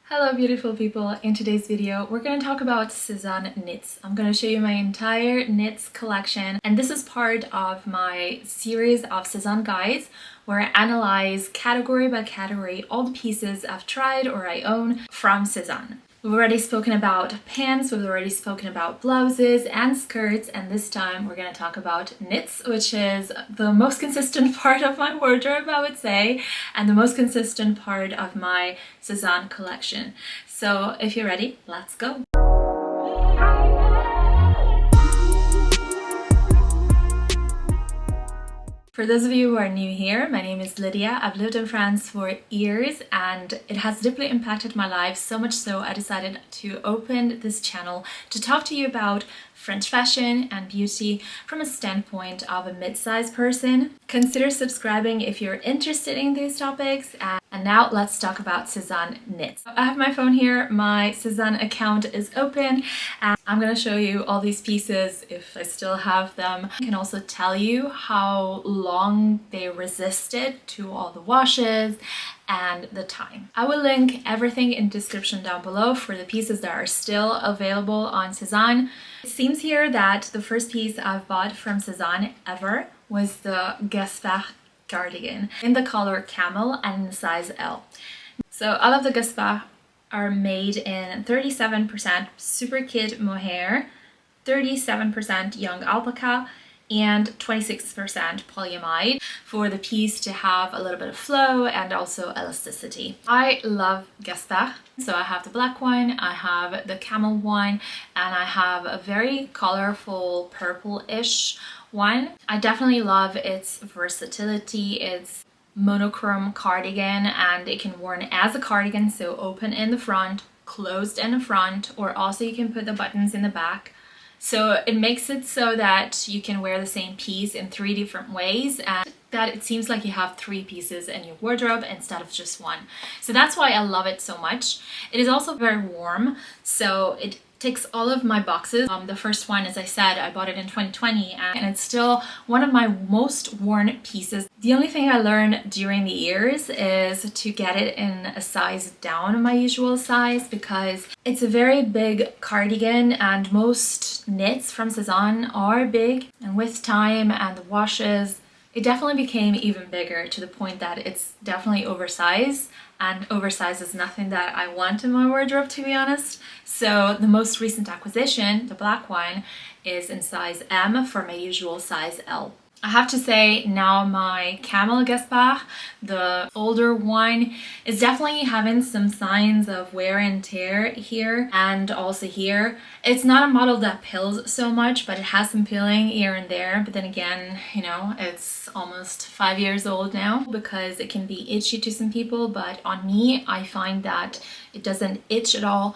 Hello beautiful people, in today's video we're going to talk about Sézane knits. I'm going to show you my entire knits collection, and this is part of my series of Sézane guides where I analyze category by category all the pieces I've tried or I own from Sézane. We've already spoken about pants, we've already spoken about blouses and skirts, and this time we're going to talk about knits, which is the most consistent part of my wardrobe, I would say, and the most consistent part of my Sézane collection. So if you're ready, let's go! For those of you who are new here, my name is Lydia. I've lived in France for years and it has deeply impacted my life, so much so I decided to open this channel to talk to you about French fashion and beauty from a standpoint of a mid-sized person. Consider subscribing if you're interested in these topics. And now let's talk about Sézane knits. I have my phone here, my Sézane account is open, and I'm gonna show you all these pieces if I still have them. I can also tell you how long they resisted to all the washes and the time. I will link everything in the description down below for the pieces that are still available on Sézane. It seems here that the first piece I've bought from Sézane ever was the Gaspard Cardigan in the color camel and in the size L. So all of the Gaspard are made in 37% super kid mohair, 37% young alpaca, and 26% polyamide for the piece to have a little bit of flow and also elasticity. I love Gaspard, so I have the black one, I have the camel one, and I have a very colorful purple-ish one. I definitely love its versatility, its monochrome cardigan, and it can be worn as a cardigan, so open in the front, closed in the front, or also you can put the buttons in the back. So it makes it so that you can wear the same piece in 3 different ways, and that it seems like you have 3 pieces in your wardrobe instead of just one. So that's why I love it so much. It is also very warm, so it ticks all of my boxes. The first one, as I said, I bought it in 2020 and it's still one of my most worn pieces. The only thing I learned during the years is to get it in a size down my usual size, because it's a very big cardigan and most knits from Sézane are big, and with time and the washes it definitely became even bigger, to the point that it's definitely oversized, and oversized is nothing that I want in my wardrobe, to be honest. So the most recent acquisition, the black one, is in size M for my usual size L. I have to say now my camel Gaspard, the older one, is definitely having some signs of wear and tear here and also here. It's not a model that pills so much, but it has some pilling here and there. But then again, you know, it's almost 5 years old now, because it can be itchy to some people, but on me I find that it doesn't itch at all.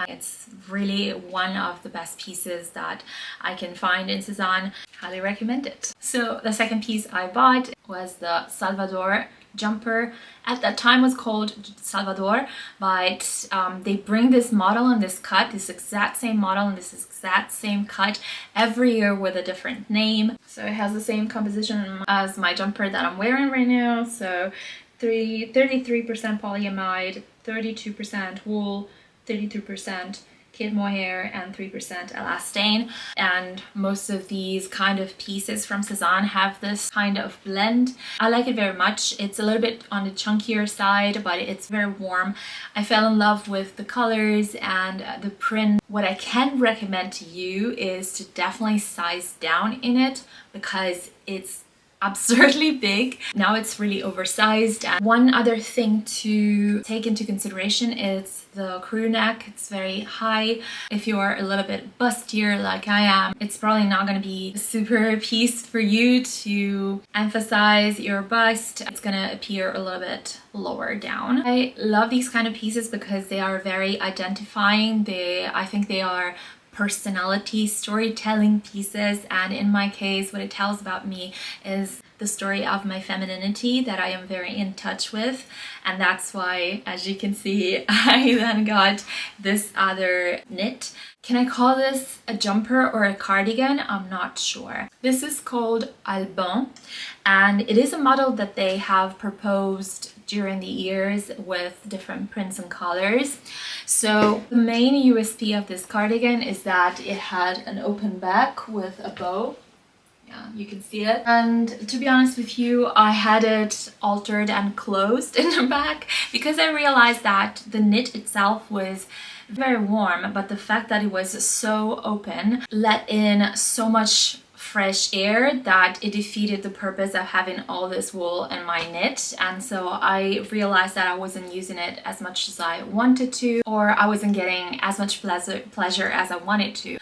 It's really one of the best pieces that I can find in Sézane. Highly recommend it. So the second piece I bought was the Salvador jumper. At that time was called Salvador, but they bring this model and this cut, this exact same model and this exact same cut every year with a different name. So it has the same composition as my jumper that I'm wearing right now. So 33% polyamide, 32% wool, 32% kid mohair, and 3% elastane. And most of these kind of pieces from Sézane have this kind of blend. I like it very much. It's a little bit on the chunkier side, but it's very warm. I fell in love with the colors and the print. What I can recommend to you is to definitely size down in it, because it's absurdly big. Now it's really oversized. And one other thing to take into consideration is the crew neck. It's very high. If you're a little bit bustier like I am, it's probably not going to be a super piece for you to emphasize your bust. It's going to appear a little bit lower down. I love these kind of pieces because they are very identifying. I think they are personality storytelling pieces, and in my case what it tells about me is the story of my femininity that I am very in touch with, and that's why, as you can see, I then got this other knit. Can I call this a jumper or a cardigan? I'm not sure. This is called Alban, and it is a model that they have proposed during the years with different prints and colors. So the main USP of this cardigan is that it had an open back with a bow. Yeah, you can see it. And to be honest with you, I had it altered and closed in the back because I realized that the knit itself was very warm, but the fact that it was so open let in so much fresh air that it defeated the purpose of having all this wool in my knit. And so I realized that I wasn't using it as much as I wanted to, or I wasn't getting as much pleasure as I wanted to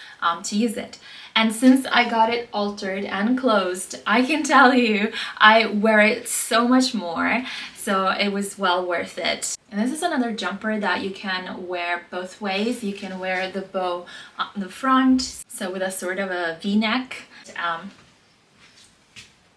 use it. And since I got it altered and closed, I can tell you I wear it so much more, so it was well worth it. And this is another jumper that you can wear both ways. You can wear the bow on the front, so with a sort of a v-neck,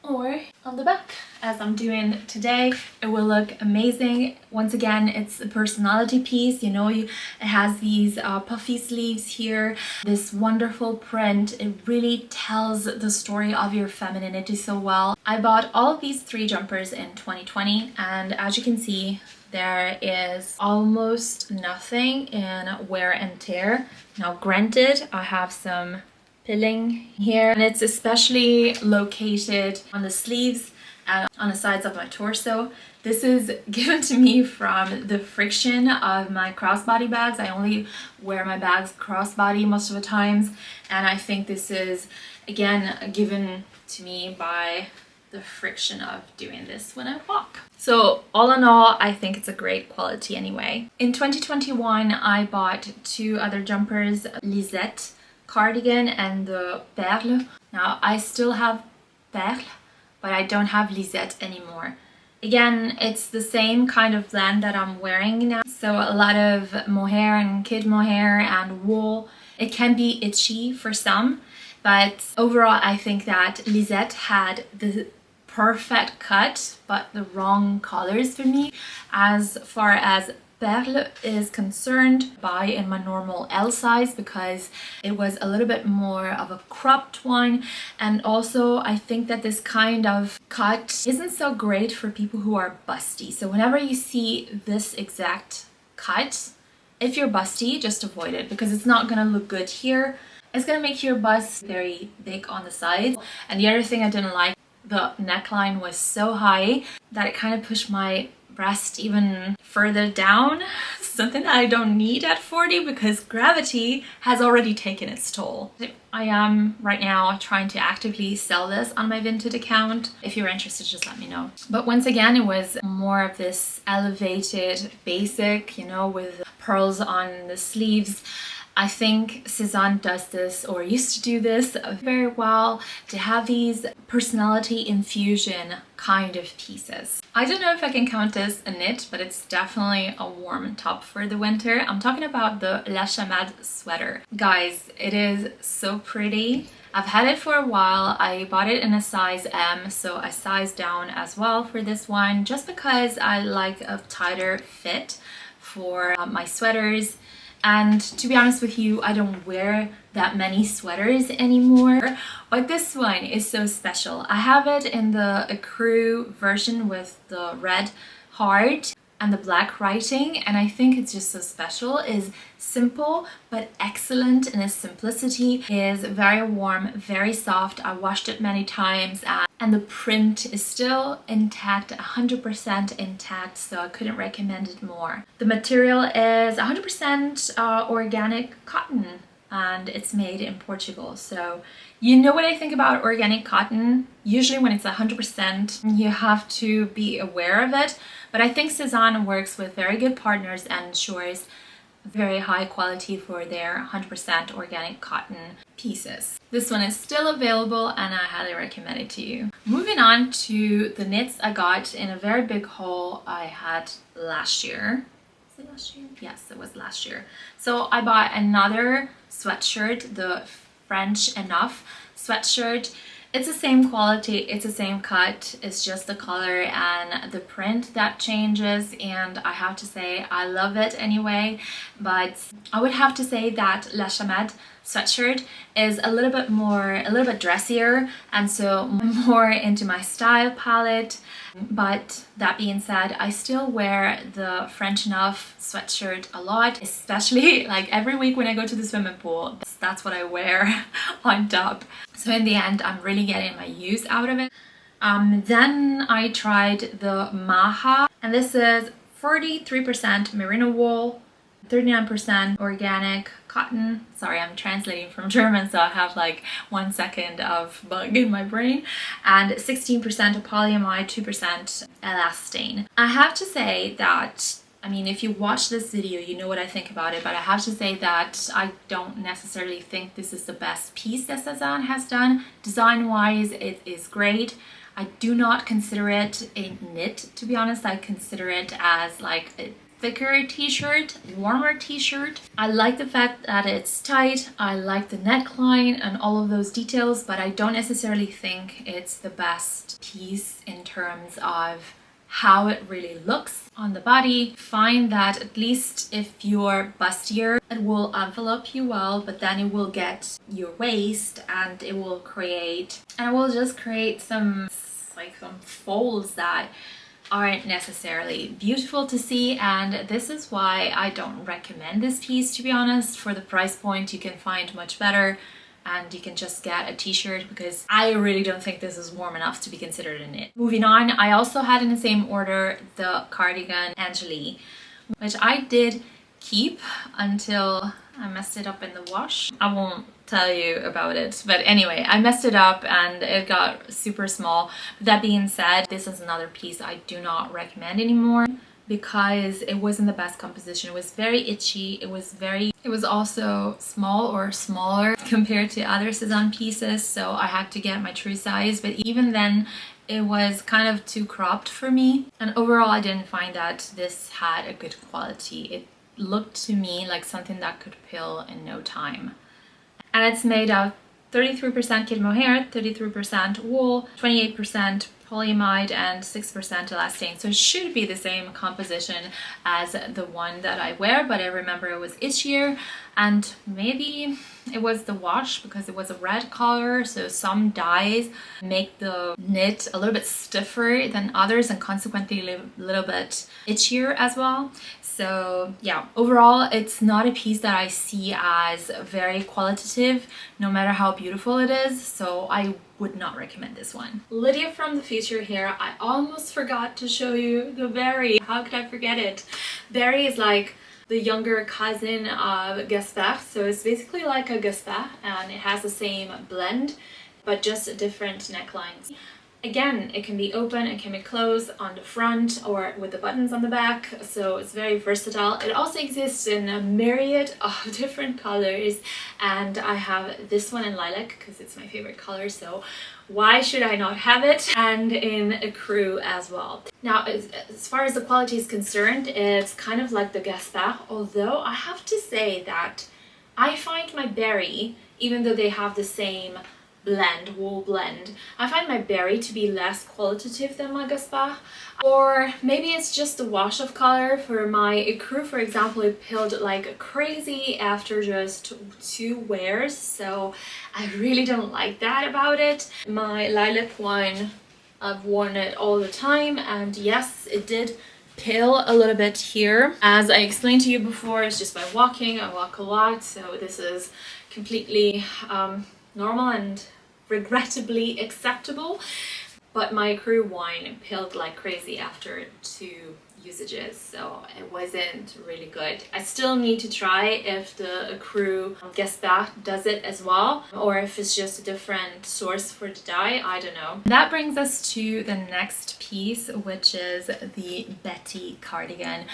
or on the back, as I'm doing today. It will look amazing. Once again, it's a personality piece, you know, it has these puffy sleeves here, this wonderful print. It really tells the story of your femininity so well. I bought all of these 3 jumpers in 2020, and as you can see, there is almost nothing in wear and tear. Now granted, I have some pilling here, and it's especially located on the sleeves and on the sides of my torso. This is given to me from the friction of my crossbody bags. I only wear my bags crossbody most of the times, and I think this is again given to me by the friction of doing this when I walk. So all in all, I think it's a great quality anyway. In 2021, I bought 2 other jumpers, LIZETTE Cardigan and the Perle. Now I still have Perle, but I don't have Lisette anymore. Again, it's the same kind of blend that I'm wearing now. So a lot of mohair and kid mohair and wool. It can be itchy for some, but overall I think that Lisette had the perfect cut, but the wrong colors for me. As far as Perle is concerned, buy in my normal L size because it was a little bit more of a cropped one, and also I think that this kind of cut isn't so great for people who are busty. So whenever you see this exact cut, if you're busty, just avoid it because it's not gonna look good here. It's gonna make your bust very big on the sides. And the other thing I didn't like, the neckline was so high that it kind of pushed my breast even further down, something that I don't need at 40 because gravity has already taken its toll. I am right now trying to actively sell this on my Vinted account. If you're interested, just let me know. But once again, it was more of this elevated basic, you know, with pearls on the sleeves. I think Sézane does this, or used to do this very well, to have these personality infusion kind of pieces. I don't know if I can count this a knit, but it's definitely a warm top for the winter. I'm talking about the La Chamade sweater. Guys, it is so pretty. I've had it for a while. I bought it in a size M, so I sized down as well for this one, just because I like a tighter fit for my sweaters. And to be honest with you, I don't wear that many sweaters anymore, but this one is so special. I have it in the ecru version with the red heart and the black writing, and I think it's just so special. It is simple but excellent in its simplicity. It is very warm, very soft. I washed it many times, and the print is still intact, 100% intact, so I couldn't recommend it more. The material is 100% organic cotton, and it's made in Portugal. So you know what I think about organic cotton. Usually when it's 100%, you have to be aware of it. But I think Sézane works with very good partners and ensures very high quality for their 100% organic cotton pieces. This one is still available and I highly recommend it to you. Moving on to the knits I got in a very big haul I had last year. Was it last year? Yes, it was last year. So I bought another sweatshirt, the French Enough sweatshirt. It's the same quality, it's the same cut, it's just the color and the print that changes, and I have to say I love it anyway. But I would have to say that La Chamade sweatshirt is a little bit dressier, and so more into my style palette. But that being said, I still wear the French Enough sweatshirt a lot, especially like every week when I go to the swimming pool. That's what I wear on top. So in the end, I'm really getting my use out of it. Then I tried the Maha, and this is 43% merino wool, 39% organic cotton. Sorry, I'm translating from German, so I have like 1 second of bug in my brain. And 16% polyamide, 2% elastane. I have to say that, I mean, if you watch this video, you know what I think about it, but I have to say that I don't necessarily think this is the best piece that Sézane has done. Design-wise, it is great. I do not consider it a knit, to be honest. I consider it as like a thicker t-shirt, warmer t-shirt. I like the fact that it's tight, I like the neckline and all of those details, but I don't necessarily think it's the best piece in terms of how it really looks on the body. Find that at least if you're bustier, it will envelop you well, but then it will get your waist and it will just create some folds that aren't necessarily beautiful to see, and this is why I don't recommend this piece, to be honest. For the price point, you can find much better, and you can just get a t-shirt, because I really don't think this is warm enough to be considered a knit. Moving on, I also had in the same order the cardigan Angelie, which I did keep until I messed it up in the wash. I won't tell you about it, but anyway, I messed it up and it got super small. That being said, this is another piece I do not recommend anymore because it wasn't the best composition. It was very itchy. It was also small or smaller compared to other Sézane pieces, so I had to get my true size, but even then it was kind of too cropped for me, and overall I didn't find that this had a good quality. It looked to me like something that could pill in no time. And it's made of 33% kid mohair, 33% wool, 28% polyamide, and 6% elastane. So it should be the same composition as the one that I wear, but I remember it was itchier, and maybe it was the wash because it was a red color, so some dyes make the knit a little bit stiffer than others and consequently a little bit itchier as well. So yeah, overall it's not a piece that I see as very qualitative, no matter how beautiful it is, so I would not recommend this one. Lydia from the future here. I almost forgot to show you the berry. How could I forget it? Berry is like the younger cousin of Gaspard, so it's basically like a Gaspard, and it has the same blend but just different necklines. Again, it can be open, it can be closed on the front or with the buttons on the back, so it's very versatile. It also exists in a myriad of different colors, and I have this one in lilac because it's my favorite color, so why should I not have it? And in a crew as well. Now, as far as the quality is concerned, it's kind of like the Gaspard, although I have to say that I find my berry, even though they have the same wool blend, I find my berry to be less qualitative than my Gaspard. Or maybe it's just the wash of color. For my crew, for example, it peeled like crazy after just 2 wears, so I really don't like that about it. My lilac one, I've worn it all the time, and yes, it did peel a little bit here. As I explained to you before, it's just by walking. I walk a lot, so this is completely normal and regrettably acceptable, but my crew wine peeled like crazy after 2 usages, so it wasn't really good. I still need to try if the crew Gaspard does it as well, or if it's just a different source for the dye, I don't know. That brings us to the next piece, which is the Betty cardigan.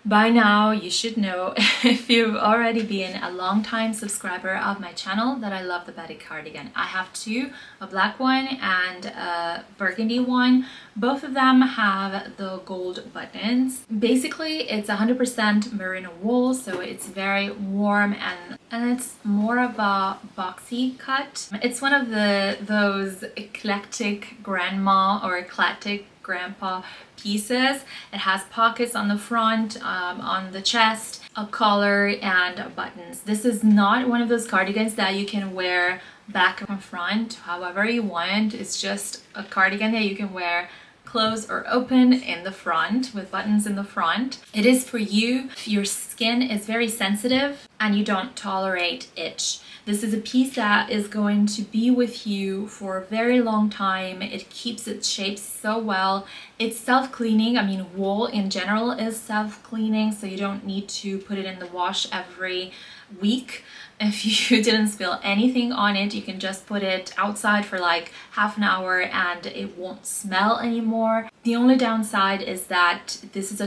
By now, you should know, if you've already been a long-time subscriber of my channel, that I love the Bazil cardigan. I have two, a black one and a burgundy one. Both of them have the gold buttons. Basically, it's 100% merino wool, so it's very warm and it's more of a boxy cut. It's one of those eclectic grandma or eclectic grandpa pieces. It has pockets on the front, on the chest, a collar and buttons. This is not one of those cardigans that you can wear back and front however you want. It's just a cardigan that you can wear closed or open in the front with buttons in the front. It is for you if your skin is very sensitive and you don't tolerate itch. This is a piece that is going to be with you for a very long time. It keeps its shape so well. It's self-cleaning. I mean, wool in general is self-cleaning, so you don't need to put it in the wash every week. If you didn't spill anything on it, you can just put it outside for like half an hour and it won't smell anymore. The only downside is that this is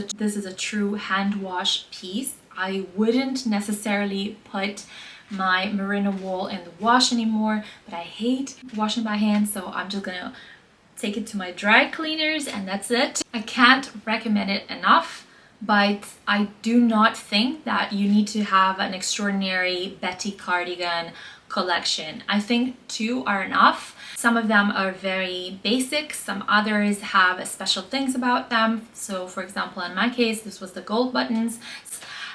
a true hand wash piece. I wouldn't necessarily put my merino wool in the wash anymore, but I hate washing by hand, so I'm just gonna take it to my dry cleaners and that's it. I can't recommend it enough, but I do not think that you need to have an extraordinary Bazil cardigan collection. I think two are enough. Some of them are very basic, some others have special things about them. So for example, in my case, this was the gold buttons.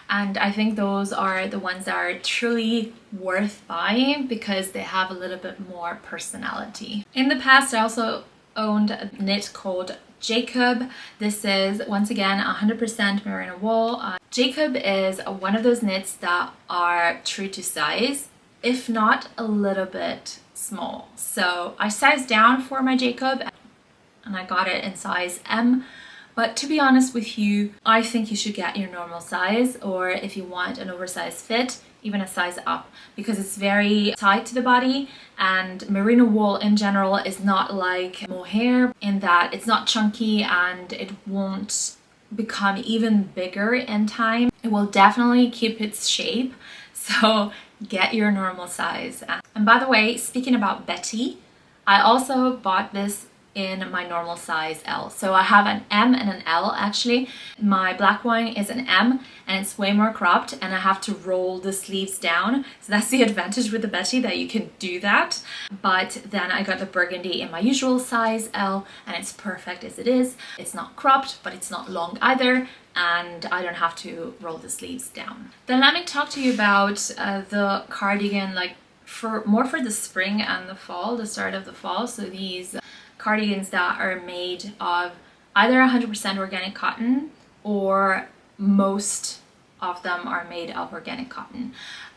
And I think those are the ones that are truly worth buying because they have a little bit more personality. In the past, I also owned a knit called Jacob. This is once again 100% merino wool. Jacob is one of those knits that are true to size, if not a little bit small. So I sized down for my Jacob and I got it in size M. But to be honest with you, I think you should get your normal size, or if you want an oversized fit, even a size up, because it's very tight to the body, and merino wool in general is not like mohair in that it's not chunky and it won't become even bigger in time. It will definitely keep its shape, so get your normal size. And by the way, speaking about Betty, I also bought this in my normal size L. So I have an M and an L actually. My black one is an M and it's way more cropped and I have to roll the sleeves down. So that's the advantage with the Betty, that you can do that. But then I got the burgundy in my usual size L and it's perfect as it is. It's not cropped, but it's not long either, and I don't have to roll the sleeves down. Then let me talk to you about the cardigan, like more for the spring and the fall, the start of the fall. So these cardigans that are made of either 100% organic cotton, or most of them are made of organic cotton.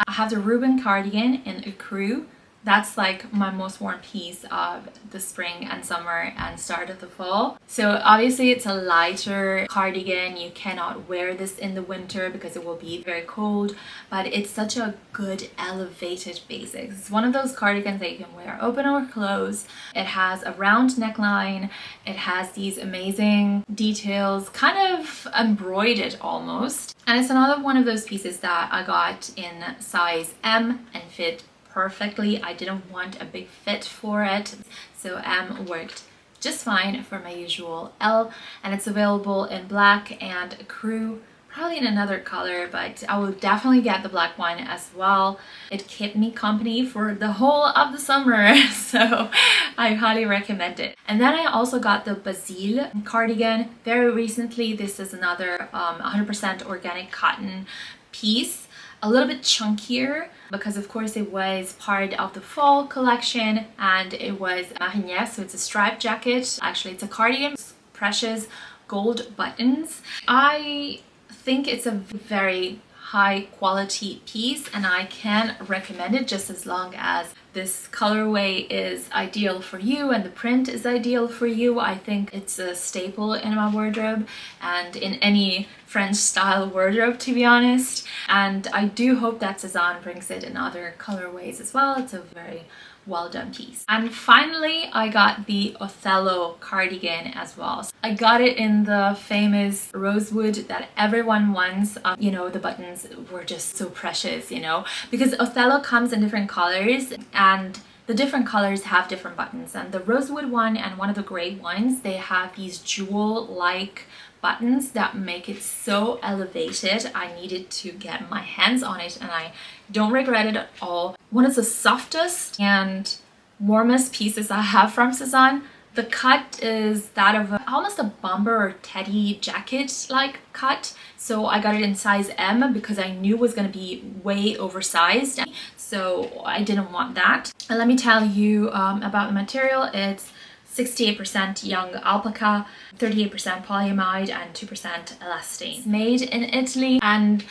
I have the Ruben Cardigan in ecru. That's like my most worn piece of the spring and summer and start of the fall. So obviously it's a lighter cardigan. You cannot wear this in the winter because it will be very cold, but it's such a good elevated basic. It's one of those cardigans that you can wear open or closed. It has a round neckline. It has these amazing details, kind of embroidered almost. And it's another one of those pieces that I got in size M and fit perfectly. I didn't want a big fit for it, so M worked just fine for my usual L, and it's available in black and ecru, probably in another color, but I will definitely get the black one as well. It kept me company for the whole of the summer, so I highly recommend it. And then I also got the Bazil cardigan very recently. This is another 100% organic cotton piece. A little bit chunkier because of course it was part of the fall collection and it was Mattinée, so it's a striped jacket. Actually it's a cardigan, precious gold buttons. I think it's a very high quality piece and I can recommend it, just as long as this colorway is ideal for you and the print is ideal for you. I think it's a staple in my wardrobe and in any French style wardrobe, to be honest. And I do hope that Sézane brings it in other colorways as well. It's a very well done piece. And finally, I got the Othello cardigan as well. I got it in the famous rosewood that everyone wants. You know, the buttons were just so precious, you know, because Othello comes in different colors and the different colors have different buttons, and the rosewood one and one of the gray ones, they have these jewel-like buttons that make it so elevated. I needed to get my hands on it and I don't regret it at all. One of the softest and warmest pieces I have from Sézane. The cut is that of almost a bomber or teddy jacket like cut. So I got it in size M because I knew it was going to be way oversized. So I didn't want that. And let me tell you about the material. It's 68% young alpaca, 38% polyamide and 2% elastane. It's made in Italy and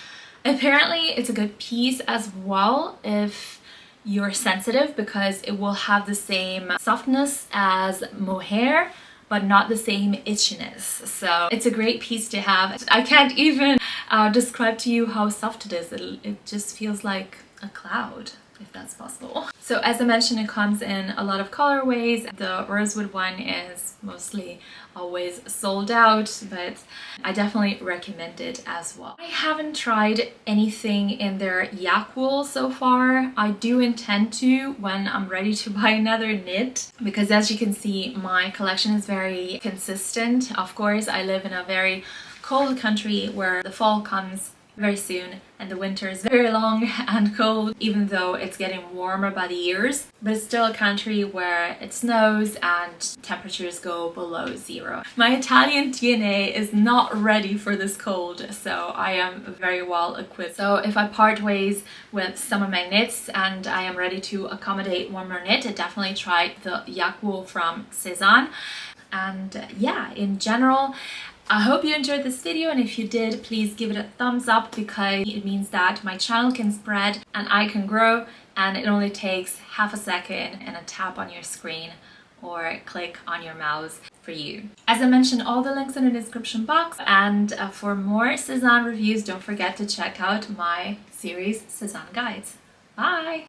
apparently it's a good piece as well if you're sensitive, because it will have the same softness as mohair but not the same itchiness. So it's a great piece to have. I can't even describe to you how soft it is. It just feels like a cloud, if that's possible. So as I mentioned, it comes in a lot of colorways. The rosewood one is mostly always sold out, but I definitely recommend it as well. I haven't tried anything in their yak wool so far. I do intend to when I'm ready to buy another knit, because as you can see, my collection is very consistent. Of course, I live in a very cold country where the fall comes very soon and the winter is very long and cold, even though it's getting warmer by the years, but it's still a country where it snows and temperatures go below zero. My Italian DNA is not ready for this cold, so I am very well equipped. So if I part ways with some of my knits and I am ready to accommodate one more knit, I definitely try the yak wool from Sézane. And yeah, in general, I hope you enjoyed this video, and if you did, please give it a thumbs up because it means that my channel can spread and I can grow, and it only takes half a second and a tap on your screen or click on your mouse for you. As I mentioned, all the links in the description box, and for more Sézane reviews, don't forget to check out my series Sézane Guides. Bye!